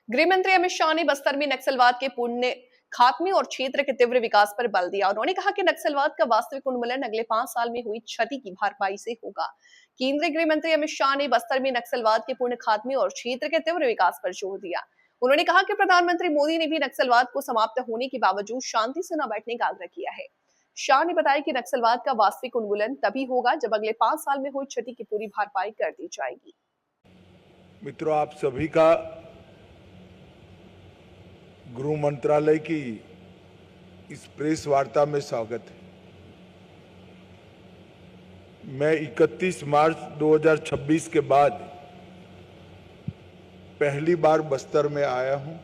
गृह मंत्री अमित शाह ने बस्तर में नक्सलवाद के पूर्ण खात्मे और क्षेत्र के तीव्र विकास पर बल दिया। उन्होंने कहा कि नक्सलवाद का वास्तविक उन्मूलन अगले 5 साल में हुई क्षति की भरपाई से होगा। केंद्रीय गृह मंत्री अमित शाह ने बस्तर में नक्सलवाद के पूर्ण खात्मे और क्षेत्र के तीव्र विकास पर जोर दिया। उन्होंने कहा कि प्रधानमंत्री मोदी ने भी नक्सलवाद को समाप्त होने के बावजूद शांति से न बैठने का आग्रह किया है। शाह ने बताया कि नक्सलवाद का वास्तविक उन्मूलन तभी होगा जब अगले 5 साल में हुई क्षति की पूरी भरपाई कर दी जाएगी। मित्रों, आप सभी का गृह मंत्रालय की इस प्रेस वार्ता में स्वागत है। मैं 31 मार्च 2026 के बाद पहली बार बस्तर में आया हूं।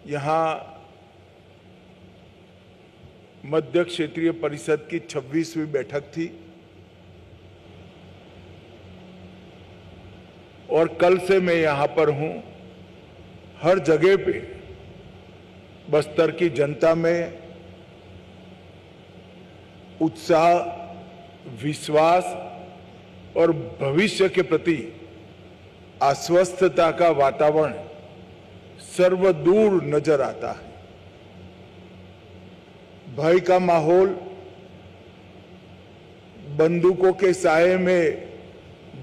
यहां मध्य क्षेत्रीय परिषद की 26वीं बैठक थी और कल से मैं यहां पर हूं। हर जगह पे बस्तर की जनता में उत्साह, विश्वास और भविष्य के प्रति आश्वस्तता का वातावरण सर्वदूर नजर आता है। भय का माहौल, बंदूकों के साये में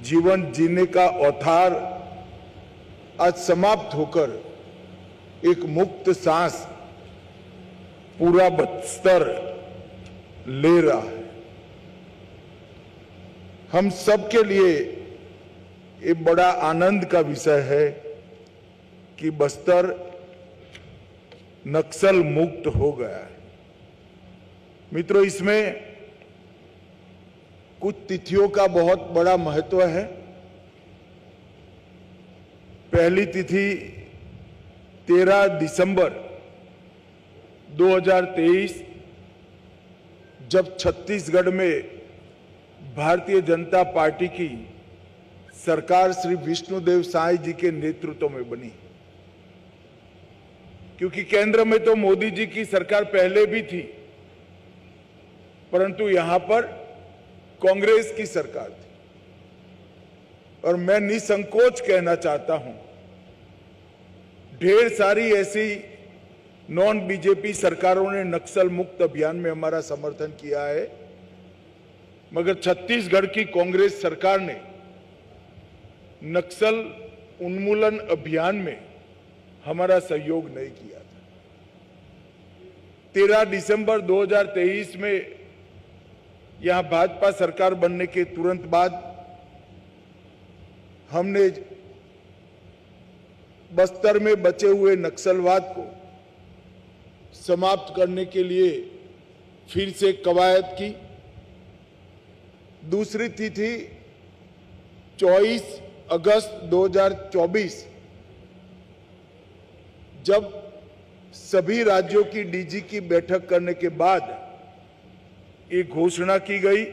जीवन जीने का औथार आज समाप्त होकर एक मुक्त सांस पूरा बस्तर ले रहा है। हम सब के लिए ये बड़ा आनंद का विषय है कि बस्तर नक्सल मुक्त हो गया है। मित्रों, इसमें कुछ तिथियों का बहुत बड़ा महत्व है। पहली तिथि 13 दिसंबर 2023, जब छत्तीसगढ़ में भारतीय जनता पार्टी की सरकार श्री विष्णुदेव साय जी के नेतृत्व में बनी। क्योंकि केंद्र में तो मोदी जी की सरकार पहले भी थी, परंतु यहां पर कांग्रेस की सरकार थी। और मैं निसंकोच कहना चाहता हूं, ढेर सारी ऐसी नॉन बीजेपी सरकारों ने नक्सल मुक्त अभियान में हमारा समर्थन किया है, मगर छत्तीसगढ़ की कांग्रेस सरकार ने नक्सल उन्मूलन अभियान में हमारा सहयोग नहीं किया था। 13 दिसंबर 2023 में यहां भाजपा सरकार बनने के तुरंत बाद हमने बस्तर में बचे हुए नक्सलवाद को समाप्त करने के लिए फिर से कवायद की। दूसरी तिथि 24 अगस्त 2024, जब सभी राज्यों की डीजी की बैठक करने के बाद ये घोषणा की गई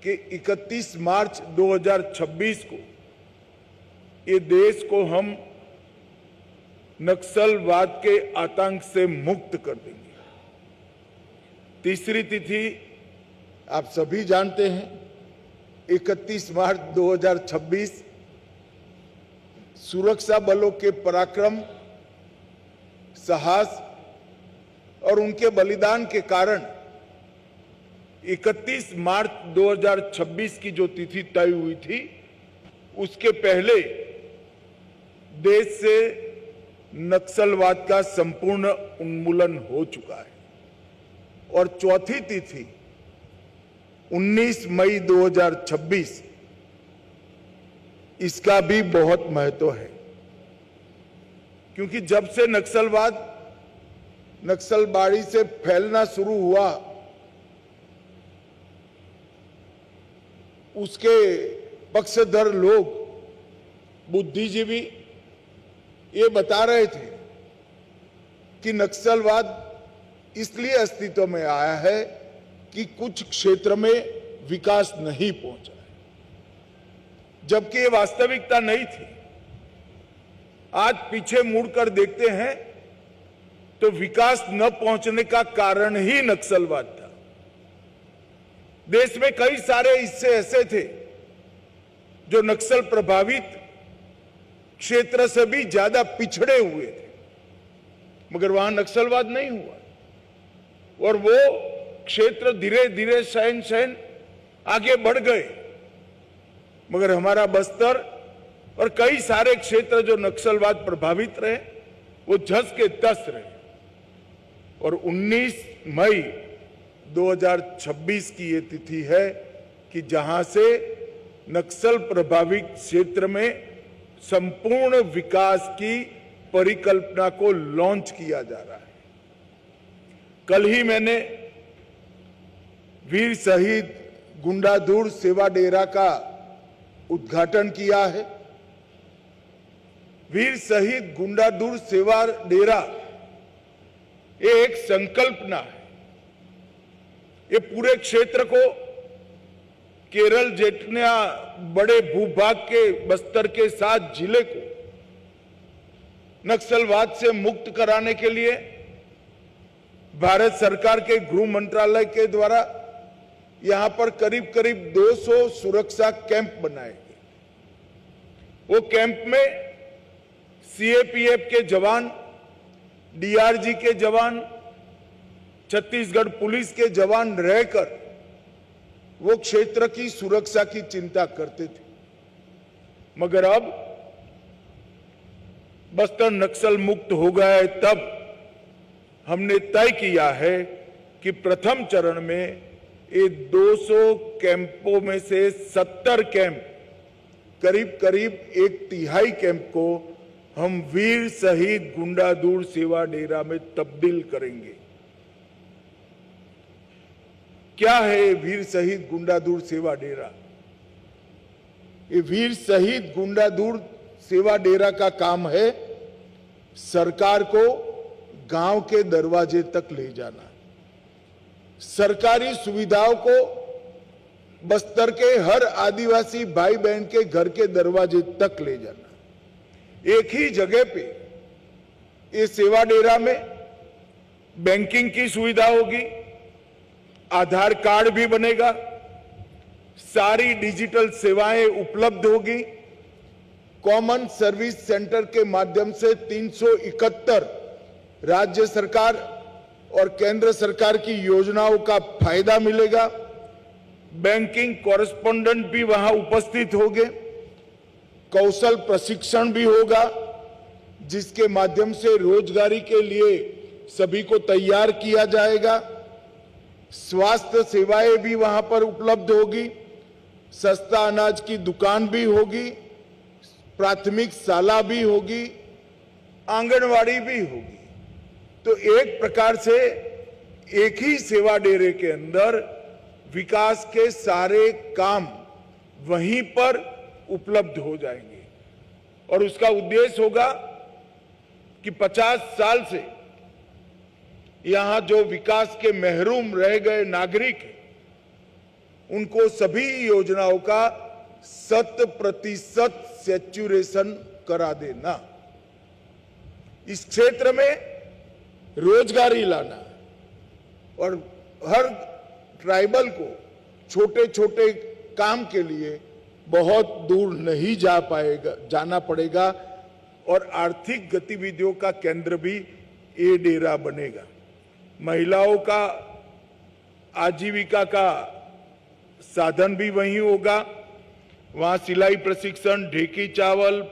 कि 31 मार्च 2026 को ये देश को हम नक्सलवाद के आतंक से मुक्त कर देंगे। तीसरी तिथि आप सभी जानते हैं, 31 मार्च 2026, सुरक्षा बलों के पराक्रम, साहस और उनके बलिदान के कारण 31 मार्च 2026 की जो तिथि तय हुई थी, उसके पहले देश से नक्सलवाद का संपूर्ण उन्मूलन हो चुका है। और चौथी तिथि 19 मई 2026, इसका भी बहुत महत्व है, क्योंकि जब से नक्सलबाड़ी से फैलना शुरू हुआ, उसके पक्षधर लोग, बुद्धिजीवी ये बता रहे थे कि नक्सलवाद इसलिए अस्तित्व में आया है कि कुछ क्षेत्र में विकास नहीं पहुंचा है, जबकि ये वास्तविकता नहीं थी। आज पीछे मुड़कर देखते हैं तो विकास न पहुंचने का कारण ही नक्सलवाद था। देश में कई सारे हिस्से ऐसे थे जो नक्सल प्रभावित क्षेत्र से भी ज्यादा पिछड़े हुए थे, मगर वहां नक्सलवाद नहीं हुआ और वो क्षेत्र धीरे धीरे सहन आगे बढ़ गए। मगर हमारा बस्तर और कई सारे क्षेत्र जो नक्सलवाद प्रभावित रहे वो झस के तस रहे और 19 मई 2026 की ये तिथि है कि जहां से नक्सल प्रभावित क्षेत्र में संपूर्ण विकास की परिकल्पना को लॉन्च किया जा रहा है। कल ही मैंने वीर शहीद गुंडाधुर सेवा डेरा का उद्घाटन किया है। वीर शहीद गुंडाधुर सेवा डेरा ये एक संकल्पना है। ये पूरे क्षेत्र को, केरल जितना बड़े भूभाग के बस्तर के 7 जिले को नक्सलवाद से मुक्त कराने के लिए भारत सरकार के गृह मंत्रालय के द्वारा यहां पर करीब करीब 200 सुरक्षा कैंप बनाए गए। वो कैंप में सीएपीएफ के जवान, डीआरजी के जवान, छत्तीसगढ़ पुलिस के जवान रहकर वो क्षेत्र की सुरक्षा की चिंता करते थे। मगर अब बस्तर नक्सल मुक्त हो गया है, तब हमने तय किया है कि प्रथम चरण में ये 200 कैंपों में से 70 कैंप, करीब करीब 1/3 कैंप को हम वीर शहीद गुंडाधुर सेवा डेरा में तब्दील करेंगे। क्या है वीर शहीद गुंडाधुर सेवा डेरा? ये वीर शहीद गुंडाधुर सेवा डेरा का काम है सरकार को गांव के दरवाजे तक ले जाना, सरकारी सुविधाओं को बस्तर के हर आदिवासी भाई बहन के घर के दरवाजे तक ले जाना। एक ही जगह पे ये सेवा डेरा में बैंकिंग की सुविधा होगी, आधार कार्ड भी बनेगा, सारी डिजिटल सेवाएं उपलब्ध होगी। कॉमन सर्विस सेंटर के माध्यम से 371 राज्य सरकार और केंद्र सरकार की योजनाओं का फायदा मिलेगा। बैंकिंग कॉरेस्पोंडेंट भी वहां उपस्थित होंगे, कौशल प्रशिक्षण भी होगा, जिसके माध्यम से रोजगारी के लिए सभी को तैयार किया जाएगा। स्वास्थ्य सेवाएं भी वहां पर उपलब्ध होगी, सस्ता अनाज की दुकान भी होगी, प्राथमिक शाला भी होगी, आंगनवाड़ी भी होगी। तो एक प्रकार से एक ही सेवा डेरे के अंदर विकास के सारे काम वहीं पर उपलब्ध हो जाएंगे और उसका उद्देश्य होगा कि 50 साल से यहां जो विकास के महरूम रह गए नागरिक हैं, उनको सभी योजनाओं का 100% सैचुरेशन करा देना, इस क्षेत्र में रोजगारी लाना और हर ट्राइबल को छोटे छोटे काम के लिए बहुत दूर नहीं जाना पड़ेगा और आर्थिक गतिविधियों का केंद्र भी ये डेरा बनेगा। महिलाओं का आजीविका का साधन भी वहीं होगा। वहां सिलाई प्रशिक्षण, ढेकी चावल,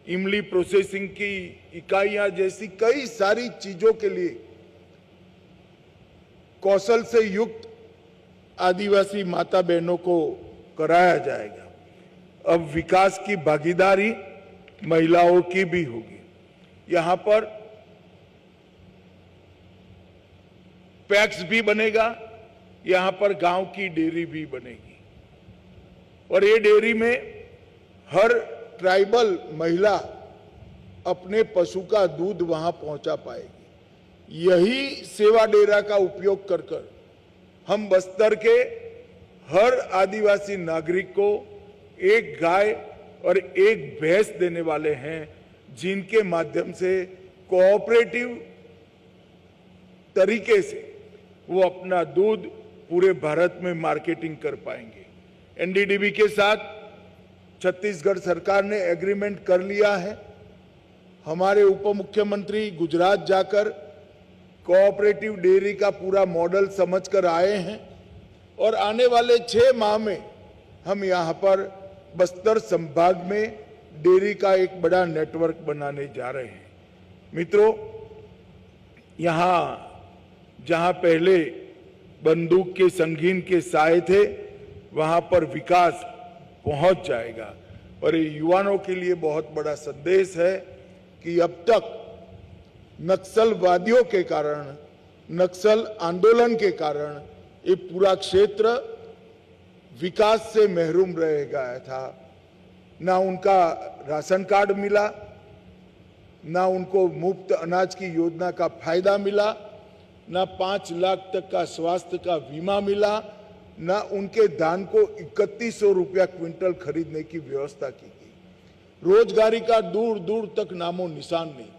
इमली प्रोसेसिंग की इकाइयां जैसी कई सारी चीजों के लिए कौशल से युक्त आदिवासी माता बहनों को कराया जाएगा। अब विकास की भागीदारी महिलाओं की भी होगी। यहां पर पैक्स भी बनेगा, यहां पर गांव की डेयरी भी बनेगी और ये डेयरी में हर ट्राइबल महिला अपने पशु का दूध वहां पहुंचा पाएगी। यही सेवा डेरा का उपयोग कर हम बस्तर के हर आदिवासी नागरिक को एक गाय और एक भैंस देने वाले हैं, जिनके माध्यम से कोऑपरेटिव तरीके से वो अपना दूध पूरे भारत में मार्केटिंग कर पाएंगे। एनडीडीबी के साथ छत्तीसगढ़ सरकार ने एग्रीमेंट कर लिया है। हमारे उप मुख्यमंत्री गुजरात जाकर कोऑपरेटिव डेयरी का पूरा मॉडल समझकर आए हैं और आने वाले 6 माह में हम यहाँ पर बस्तर संभाग में डेयरी का एक बड़ा नेटवर्क बनाने जा रहे हैं। मित्रों, यहाँ जहाँ पहले बंदूक के संगीन के साए थे, वहाँ पर विकास पहुँच जाएगा। और ये युवाओं के लिए बहुत बड़ा संदेश है कि अब तक नक्सलवादियों के कारण, नक्सल आंदोलन के कारण ये पूरा क्षेत्र विकास से महरूम रह गया था। ना उनका राशन कार्ड मिला, ना उनको मुफ्त अनाज की योजना का फायदा मिला, ना 5 लाख तक का स्वास्थ्य का बीमा मिला, ना उनके धान को 3100 रुपया क्विंटल खरीदने की व्यवस्था की गई। रोजगारी का दूर दूर तक नामो निशान नहीं था।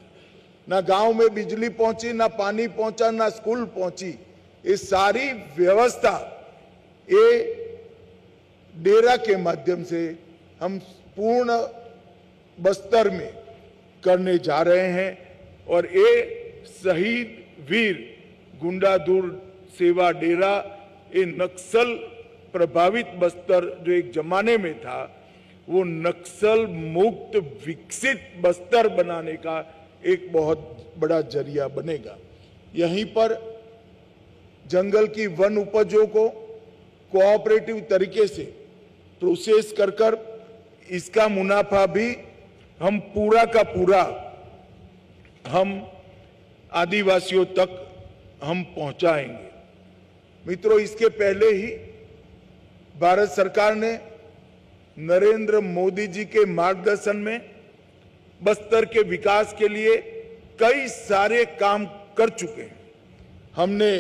ना गांव में बिजली पहुंची, ना पानी पहुंचा, ना स्कूल पहुंची। ये सारी व्यवस्था ये डेरा के माध्यम से हम पूर्ण बस्तर में करने जा रहे हैं। और ये शहीद वीर गुंडाधुर सेवा डेरा, ये नक्सल प्रभावित बस्तर जो एक जमाने में था, वो नक्सल मुक्त विकसित बस्तर बनाने का एक बहुत बड़ा जरिया बनेगा। यहीं पर जंगल की वन उपजों को कोऑपरेटिव तरीके से प्रोसेस कर इसका मुनाफा भी हम पूरा का पूरा हम आदिवासियों तक हम पहुंचाएंगे। मित्रों, इसके पहले ही भारत सरकार ने नरेंद्र मोदी जी के मार्गदर्शन में बस्तर के विकास के लिए कई सारे काम कर चुके हैं। हमने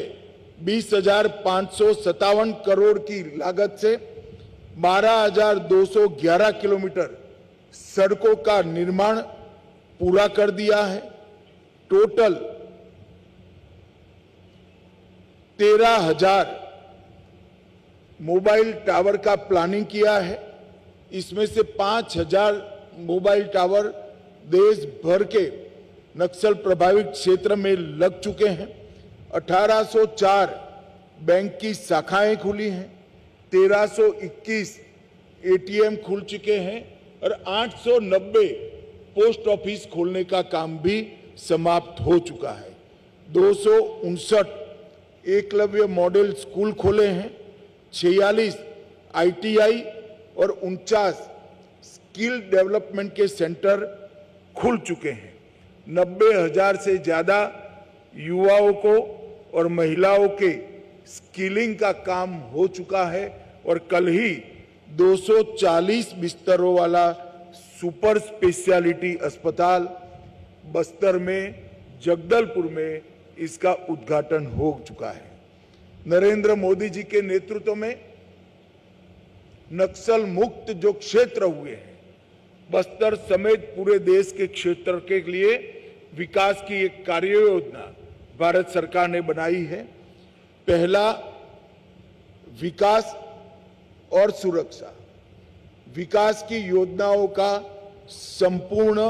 20,557 करोड़ की लागत से 12,211 किलोमीटर सड़कों का निर्माण पूरा कर दिया है। टोटल 13,000 मोबाइल टावर का प्लानिंग किया है। इसमें से 5,000 मोबाइल टावर देश भर के नक्सल प्रभावित क्षेत्र में लग चुके हैं। 1804 बैंक की शाखाएं खुली हैं, 1321 एटीएम खुल चुके हैं और 890 पोस्ट ऑफिस खोलने का काम भी समाप्त हो चुका है। 259 एकलव्य मॉडल स्कूल खोले हैं, 46 आईटीआई और 49 स्किल डेवलपमेंट के सेंटर खुल चुके हैं। 90,000 से ज्यादा युवाओं को और महिलाओं के स्किलिंग का काम हो चुका है और कल ही 240 बिस्तरों वाला सुपर स्पेशलिटी अस्पताल बस्तर में, जगदलपुर में इसका उद्घाटन हो चुका है। नरेंद्र मोदी जी के नेतृत्व में नक्सल मुक्त जो क्षेत्र हुए हैं, बस्तर समेत पूरे देश के क्षेत्र के लिए विकास की एक कार्य योजना भारत सरकार ने बनाई है। पहला, विकास और सुरक्षा। विकास की योजनाओं का संपूर्ण